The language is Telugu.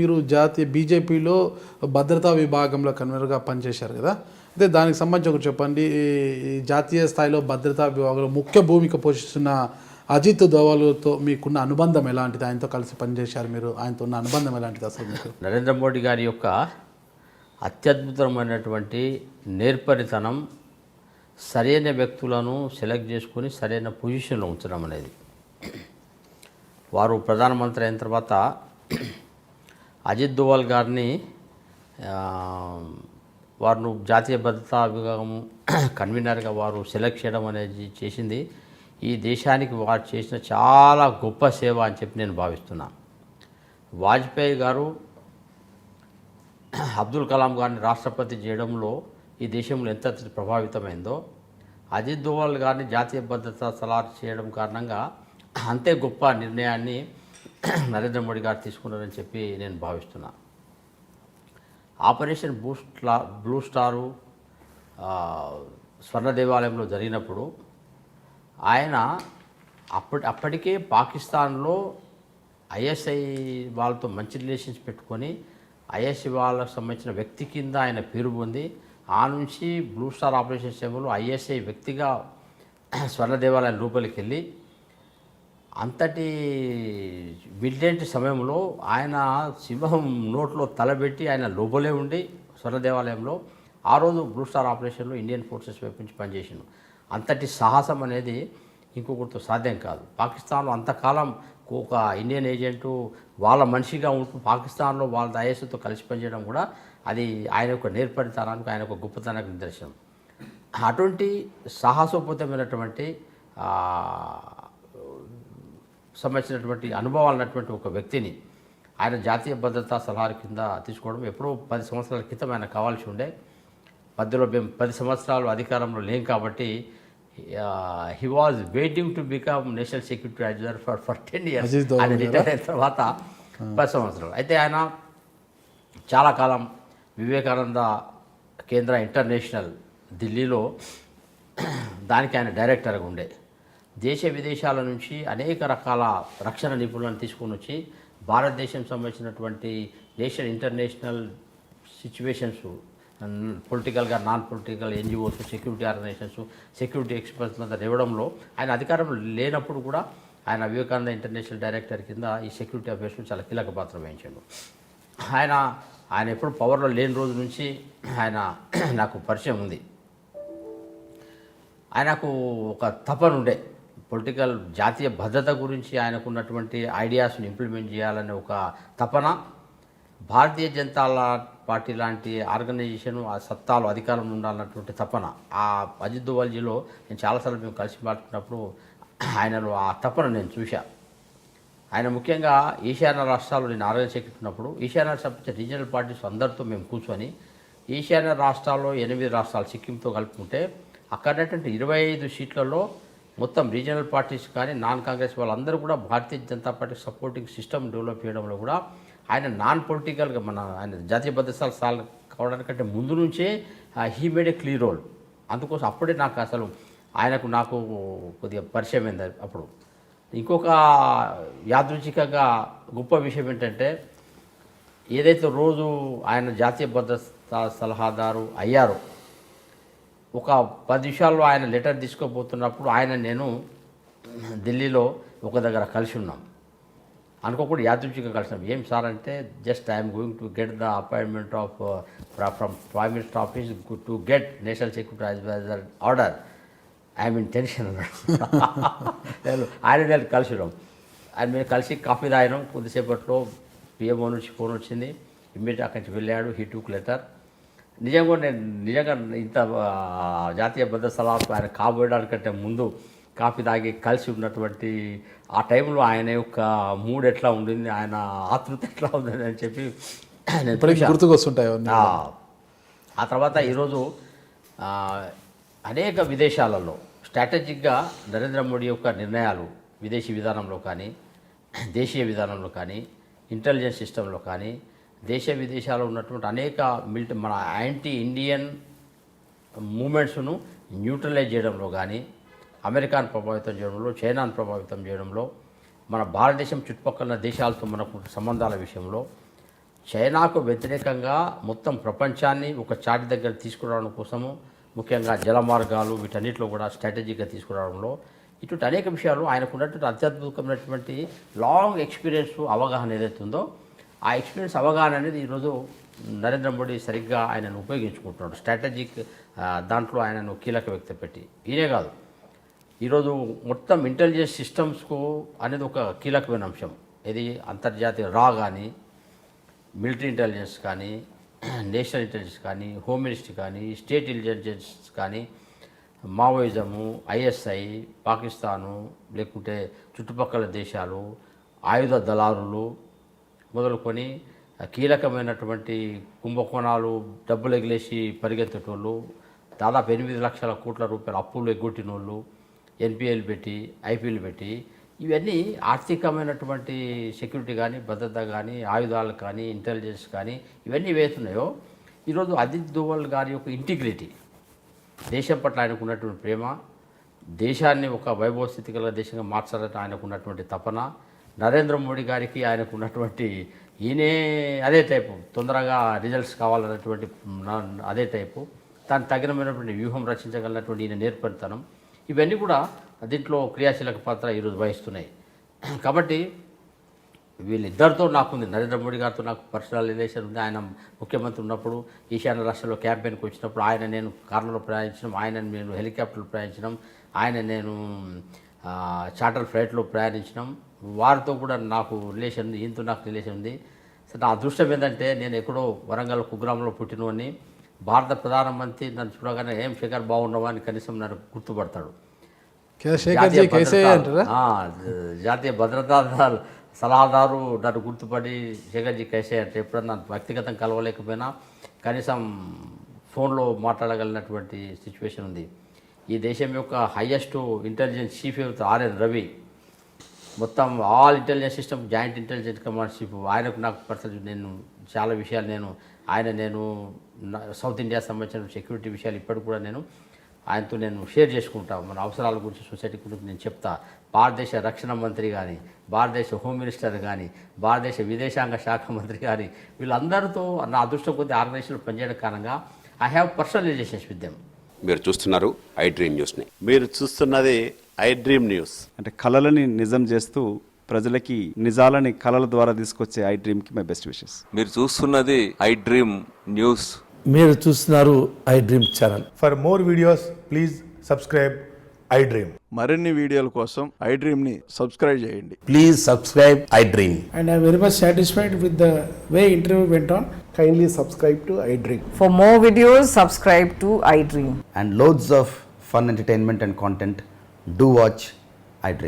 మీరు జాతీయ బీజేపీలో భద్రతా విభాగంలో కన్వీనర్గా పనిచేశారు కదా, అయితే దానికి సంబంధించి ఒకటి చెప్పండి. ఈ జాతీయ స్థాయిలో భద్రతా విభాగంలో ముఖ్య భూమిక పోషిస్తున్న అజిత్ దోవల్తో మీకున్న అనుబంధం ఎలాంటిది? ఆయనతో కలిసి పనిచేశారు మీరు, ఆయనతో ఉన్న అనుబంధం ఎలాంటిది అసలు మీకు? నరేంద్ర మోడీ గారి యొక్క అత్యద్భుతమైనటువంటి నేర్పరితనం, సరైన వ్యక్తులను సెలెక్ట్ చేసుకొని సరైన పొజిషన్లో ఉంచడం అనేది. వారు ప్రధానమంత్రి అయిన తర్వాత అజిత్ దోవల్ గారిని వారు జాతీయ భద్రతా విభాగం కన్వీనర్గా వారు సెలెక్ట్ చేయడం అనేది చేసింది ఈ దేశానికి వారు చేసిన చాలా గొప్ప సేవ అని చెప్పి నేను భావిస్తున్నాను. వాజ్పేయి గారు అబ్దుల్ కలాం గారిని రాష్ట్రపతి చేయడంలో ఈ దేశంలో ఎంత ప్రభావితమైందో, అజిత్ దోవల్ గారిని జాతీయ భద్రతా సలహా చేయడం కారణంగా అంతే గొప్ప నిర్ణయాన్ని నరేంద్ర మోడీ గారు తీసుకున్నారని చెప్పి నేను భావిస్తున్నాను. ఆపరేషన్ బ్లూ స్టారు స్వర్ణ దేవాలయంలో జరిగినప్పుడు ఆయన అప్పటికే పాకిస్తాన్లో ఐఎస్ఐ వాళ్ళతో మంచి రిలేషన్స్ పెట్టుకొని ఐఎస్ఐ వాళ్ళకు సంబంధించిన వ్యక్తి కింద ఆయన పేరు పొంది, ఆ నుంచి బ్లూ స్టార్ ఆపరేషన్ సమయంలో ఐఎస్ఐ వ్యక్తిగా స్వర్ణ దేవాలయం లోపలికి వెళ్ళి అంతటి మిడ్నైట్ సమయంలో ఆయన సింహం నోట్లో తలబెట్టి ఆయన లోపలే ఉండి స్వర్ణ దేవాలయంలో ఆ రోజు బ్లూ స్టార్ ఆపరేషన్లో ఇండియన్ ఫోర్సెస్ వైపు నుంచి పనిచేసిండు. అంతటి సాహసం అనేది ఇంకొకరితో సాధ్యం కాదు. పాకిస్తాన్లో అంతకాలం ఒక ఇండియన్ ఏజెంటు వాళ్ళ మనిషిగా ఉంటూ పాకిస్తాన్లో వాళ్ళ ఐఎస్తో కలిసి పనిచేయడం కూడా అది ఆయన యొక్క నేర్పరితనానికి, ఆయన యొక్క గొప్పతనానికి నిదర్శనం. అటువంటి సాహసోపేతమైనటువంటి సంబంధించినటువంటి అనుభవాలు ఉన్నటువంటి ఒక వ్యక్తిని ఆయన జాతీయ భద్రతా సలహా కింద తీసుకోవడం ఎప్పుడో 10 సంవత్సరాల క్రితం ఆయన కావాల్సి ఉండే. మధ్యలో మేము 10 సంవత్సరాలు అధికారంలో లేం కాబట్టి he was waiting to become national security advisor for 10 years. ఆయన రిటైర్ అయిన తర్వాత 10 సంవత్సరాలు. అయితే ఆయన చాలా కాలం వివేకానంద కేంద్ర ఇంటర్నేషనల్ ఢిల్లీలో దానికి ఆయన డైరెక్టర్గా ఉండే. దేశ విదేశాల నుంచి అనేక రకాల రక్షణ నిపుణులను తీసుకొని వచ్చి భారతదేశం సంబంధించినటువంటి నేషనల్ ఇంటర్నేషనల్ సిచ్యువేషన్స్, పొలిటికల్గా non political NGOs, security organisations, security experts అంతా ఇవ్వడంలో ఆయన అధికారం లేనప్పుడు కూడా ఆయన వివేకానంద ఇంటర్నేషనల్ డైరెక్టర్ కింద ఈ సెక్యూరిటీ అఫేర్స్లో చాలా కీలక పాత్ర వహించాడు. ఆయన ఎప్పుడు పవర్లో లేని రోజు నుంచి ఆయన నాకు పరిచయం ఉంది. ఆయనకు ఒక తపన ఉండే పొలిటికల్ జాతీయ భద్రత గురించి ఆయనకున్నటువంటి ఐడియాస్ని ఇంప్లిమెంట్ చేయాలనే ఒక తపన, భారతీయ జనతా పార్టీ లాంటి ఆర్గనైజేషన్ ఆ సత్తాలో అధికారంలో ఉండాలన్నటువంటి తపన. ఆ అజిత్ దోవల్జీలో నేను చాలాసార్లు మేము కలిసి మాట్లాడినప్పుడు ఆయనలో ఆ తపన నేను చూశా. ఆయన ముఖ్యంగా ఈశాన్య రాష్ట్రాల్లో నేను ఆర్గనైజ్ చేస్తున్నప్పుడు ఈశాన్య సంబంధించిన రీజనల్ పార్టీస్ అందరితో మేము కూర్చొని ఈశాన్య రాష్ట్రాల్లో 8 రాష్ట్రాలు సిక్కింతో కలుపుకుంటే అక్కడటువంటి 25 సీట్లలో మొత్తం రీజనల్ పార్టీస్ కానీ నాన్ కాంగ్రెస్ వాళ్ళందరూ కూడా Bharatiya Janata Party supporting system develop చేయడంలో కూడా ఆయన నాన్ పొలిటికల్గా ఆయన జాతీయ భద్రత సాల్వ్ కావడానికంటే ముందు నుంచే he made a clear role. అందుకోసం అప్పుడే నాకు అసలు నాకు కొద్దిగా పరిచయం అయింది అప్పుడు. ఇంకొక యాదృచ్ఛికంగా గొప్ప విషయం ఏంటంటే, ఏదైతే రోజు ఆయన జాతీయ భద్రతా సలహాదారు అయ్యారో ఒక 10 నిమిషాల్లో ఆయన లెటర్ తీసుకోబోతున్నప్పుడు నేను ఢిల్లీలో ఒక దగ్గర కలిసి ఉన్నాం. అనుకోకుండా యాదృచ్ఛికంగా కలిసినాం. ఏం సార్ అంటే, just I'm going to get the appointment of from prime minister office to get national security advisor order, I'm in tension అన్నాడు. నేను కలిసి ఉన్నాం. ఆయన మేము కలిసి కాఫీ తాగినాం. కొద్దిసేపట్లో పిఎంఓ నుంచి ఫోన్ వచ్చింది. ఇమ్మీడియట్ అక్కడి నుంచి వెళ్ళాడు. He టూక్ letter. నిజంగా ఇంత జాతీయ భద్రత సలహాకు ఆయన కాబోయడానికంటే ముందు కాఫీ తాగి కలిసి ఉన్నటువంటి ఆ టైంలో ఆయన యొక్క మూడ్ ఎట్లా ఉండింది, ఆయన ఆతృత ఎట్లా ఉందని అని చెప్పి నేను గుర్తుకొస్తుంటాయి. ఆ తర్వాత ఈరోజు అనేక విదేశాలలో స్ట్రాటజిక్గా నరేంద్ర మోడీ యొక్క నిర్ణయాలు విదేశీ విధానంలో కానీ, దేశీయ విధానంలో కానీ, ఇంటెలిజెన్స్ సిస్టంలో కానీ, దేశ విదేశాల్లో ఉన్నటువంటి అనేక మన యాంటీ ఇండియన్ మూమెంట్స్ను న్యూట్రలైజ్ చేయడంలో కానీ, అమెరికాను ప్రభావితం చేయడంలో, చైనాను ప్రభావితం చేయడంలో, మన భారతదేశం చుట్టుపక్కల దేశాలతో మనకు సంబంధాల విషయంలో చైనాకు వ్యతిరేకంగా మొత్తం ప్రపంచాన్ని ఒక చాటి దగ్గర తీసుకురావడం కోసము, ముఖ్యంగా జల మార్గాలు వీటన్నిటిలో కూడా స్ట్రాటజీగా తీసుకురావడంలో ఇటువంటి అనేక విషయాలు ఆయనకు ఉన్నటువంటి అత్యద్భుతమైనటువంటి లాంగ్ ఎక్స్పీరియన్స్ అవగాహన ఏదైతే ఉందో ఆ ఎక్స్పీరియన్స్ అవగాహన అనేది ఈరోజు నరేంద్ర మోడీ సరిగ్గా ఆయనను ఉపయోగించుకుంటున్నాడు. స్ట్రాటజిక్ దాంట్లో ఆయనను కీలక వ్యక్తి పెట్టి ఈయనే కాదు, ఈరోజు మొత్తం ఇంటెలిజెన్స్ సిస్టమ్స్కు అనేది ఒక కీలకమైన అంశం. ఇది అంతర్జాతీయ రా కానీ, మిలిటరీ ఇంటెలిజెన్స్ కానీ, నేషనల్ ఇంటెలిజెన్స్ కానీ, హోమ్ మినిస్ట్రీ కానీ, స్టేట్ ఇంటెలిజెన్స్ కానీ, మావోయిజము, ఐఎస్ఐ, పాకిస్తాను, లేకుంటే చుట్టుపక్కల దేశాలు, ఆయుధ దళారులు మొదలుకొని కీలకమైనటువంటి కుంభకోణాలు, డబ్బులు ఎగిలేసి పరిగెత్తేటోళ్ళు, దాదాపు 8 లక్షల కోట్ల రూపాయల అప్పులు ఎగ్గొట్టిన వాళ్ళు, ఎన్పిఎల్ పెట్టి, ఐపీఎల్ పెట్టి, ఇవన్నీ ఆర్థికమైనటువంటి సెక్యూరిటీ కానీ, భద్రత కానీ, ఆయుధాలు కానీ, ఇంటెలిజెన్స్ కానీ ఇవన్నీ వేస్తున్నాయో ఈరోజు అజిత్ దోవల్ గారి యొక్క ఇంటిగ్రిటీ, దేశం పట్ల ఆయనకు ఉన్నటువంటి ప్రేమ, దేశాన్ని ఒక వైభవ స్థితి గల దేశంగా మార్చాలని ఆయనకు ఉన్నటువంటి తపన, నరేంద్ర మోడీ గారికి ఆయనకు ఉన్నటువంటి ఈయనే అదే టైపు, తొందరగా రిజల్ట్స్ కావాలన్నటువంటి అదే టైపు, దానికి తగినమైనటువంటి వ్యూహం రచించగలిగినటువంటి ఈయన నేర్పరితనం, ఇవన్నీ కూడా దీంట్లో క్రియాశీలక పాత్ర ఈరోజు వహిస్తున్నాయి. కాబట్టి వీళ్ళిద్దరితో నాకుంది, నరేంద్ర మోడీ గారితో నాకు పర్సనల్ రిలేషన్ ఉంది. ఆయన ముఖ్యమంత్రి ఉన్నప్పుడు ఈశాన్య రాష్ట్రంలో క్యాంపెయిన్కి వచ్చినప్పుడు ఆయన నేను కార్లలో ప్రయాణించడం, ఆయన నేను హెలికాప్టర్లో ప్రయాణించడం, ఆయన నేను చార్టర్ ఫ్లైట్లో ప్రయాణించడం, వారితో కూడా నాకు రిలేషన్ ఉంది, ఈయనతో నాకు రిలేషన్ ఉంది. సో నా అదృష్టం ఏంటంటే నేను ఎక్కడో వరంగల్ కుగ్రామంలో పుట్టినవాడిని, భారత ప్రధానమంత్రి నన్ను చూడగానే ఏం శేఖర్ బాగున్నావా అని కనీసం నన్ను గుర్తుపడతాడు. జాతీయ భద్రతా సలహాదారు నన్ను గుర్తుపడి శేఖర్జీ కైసే అంటే ఎప్పుడన్నా వ్యక్తిగతం కలవలేకపోయినా కనీసం ఫోన్లో మాట్లాడగలిగినటువంటి సిచ్యువేషన్ ఉంది. ఈ దేశం యొక్క highest intelligence chief R N Ravi, మొత్తం all intelligence system joint intelligence command chief, ఆయనకు నాకు పర్సనల్ నేను చాలా విషయాలు నేను సౌత్ ఇండియా సంబంధించిన సెక్యూరిటీ విషయాలు ఇప్పటికి కూడా ఆయనతో షేర్ చేసుకుంటా. మన అవసరాల గురించి, సొసైటీ గురించి నేను చెప్తా. భారతదేశ రక్షణ మంత్రి కానీ, భారతదేశ హోమ్ మినిస్టర్ కానీ, భారతదేశ విదేశాంగ శాఖ మంత్రి కానీ, వీళ్ళందరితో నా అదృష్టం కొద్ది ఆర్గనైజేషన్లో పనిచేయడం కారణంగా I have personal relations with them. మీరు చూస్తున్నారు ఐ డ్రీమ్ న్యూస్ని. మీరు చూస్తున్నది ఐ డ్రీమ్ న్యూస్. అంటే కళలని నిజం చేస్తూ ప్రజలకి నిజాలని కళల ద్వారా తీసుకొచ్చే ఐ డ్రీమ్కి మై బెస్ట్ విషెస్. మీరు చూస్తున్నది ఐ డ్రీమ్ న్యూస్. మీరు చూస్తున్నారు I dream channel. For more videos please subscribe I dream. మరిన్ని వీడియోల కోసం ఐ డ్రీమ్ని సబ్స్క్రైబ్ చేయండి. Please subscribe I dream. And I'm very much satisfied with the way interview went on. Kindly subscribe to I Dream. For more videos, subscribe to iDream. And loads of fun entertainment and content. Do watch iDream.